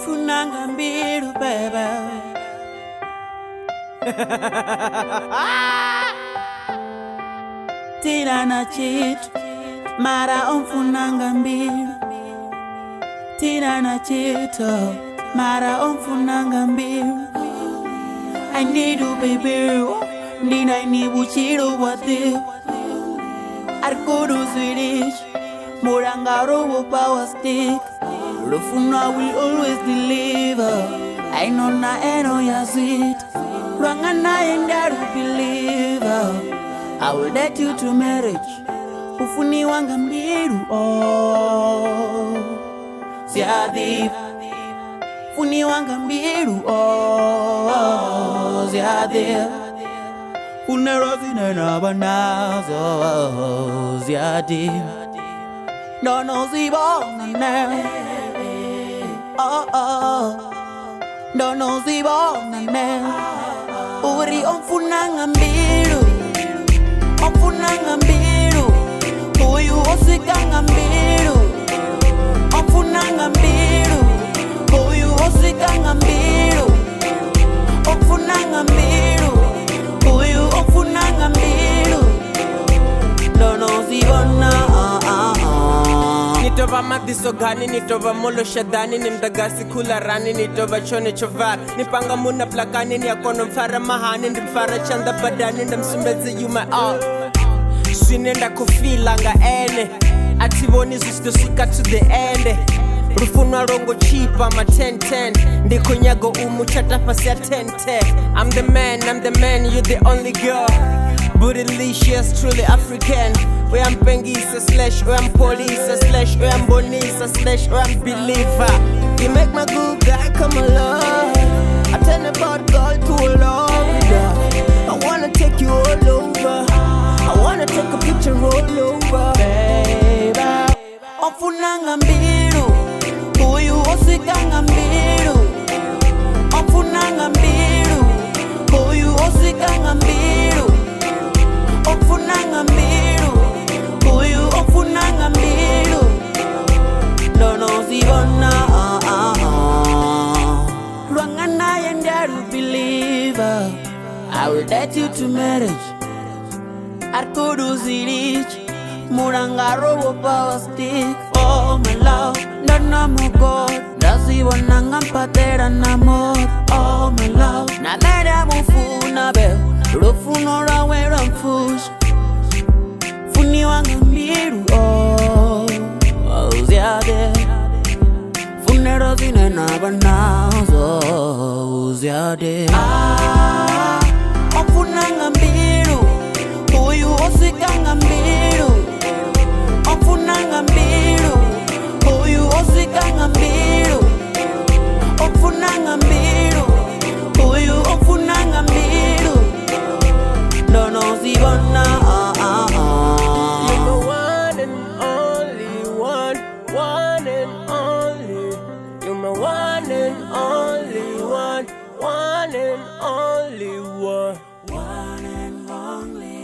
ofunanga mbiru bebe. Tira na chitu mara ofunanga mbiru. Tira na chitu mara ofunanga mbiru. I need you baby, nina ni buchiro wate. Arkodo Swedish, Morangaro power stick. Rufuna will always deliver. I know na eno ya sweet. Rangana and that believer. I will let you to marriage. Ufuni wangambiru oh. Siadi. Ufuni wangambiru oh. Siadi. Unerozine na banazo Siadi. No no zibo nene. Oh oh. No no zibo nene. Uri onfunanga mbiru. Onfunanga mbiru. Uyu osikanga mbiru. Onfunanga mbiru. Uyu osikanga mbiru. Onfunanga mbiru. Uyu onfunanga mbiru. Dono zibona Nitova madiso gani, nitova molo shadani, nimdagasi kula rani, nitova chone chovar, nipanga muna plakani, niyakono mfara mahani, ndimfara chanda badani, ndamsumbeze you my all. Swinenda kufilanga ene, ativoni zustosika to the end. Rufunwa rongo cheap, I'm a 10-10. Ndikonyago umuchata pasi ya 10-10. I'm the man, you're the only girl. Bootylicious, truly African. Where I'm Pengisa slash, where I'm Police slash, where I'm Bonisa slash, where I'm Believer. You make my good guy come alive. I turn a bad girl to a lover. I wanna take you all over. I wanna take a picture all over. baby. Onfunanga mbiru. Uyu osikanga mbiru. Onfunanga mbiru. Uyu osikanga mbiru. Onfunanga mbiru. Uyu onfunanga mbiru. Dono zibona Rwangana yendaru believer. I will let you to marriage. Arkodo zirich. Murangaro power stick. Oh my love, nana mo God. Ndazibona ngampatera namor. Oh my love, na mera mufuna be. Rufuno rawe ramfush. Funi wangambiru oh. Oh ziade. Funero zine na banazo ziade. Onfunanga mbiru. Uyu osikanga mbiru. Onfunanga mbiru. Uyu osikanga mbiru. Onfunanga mbiru. Uyu onfunanga mbiru. Dono zibona You're the one and only one and only. You're my one and only one and only one. one and only.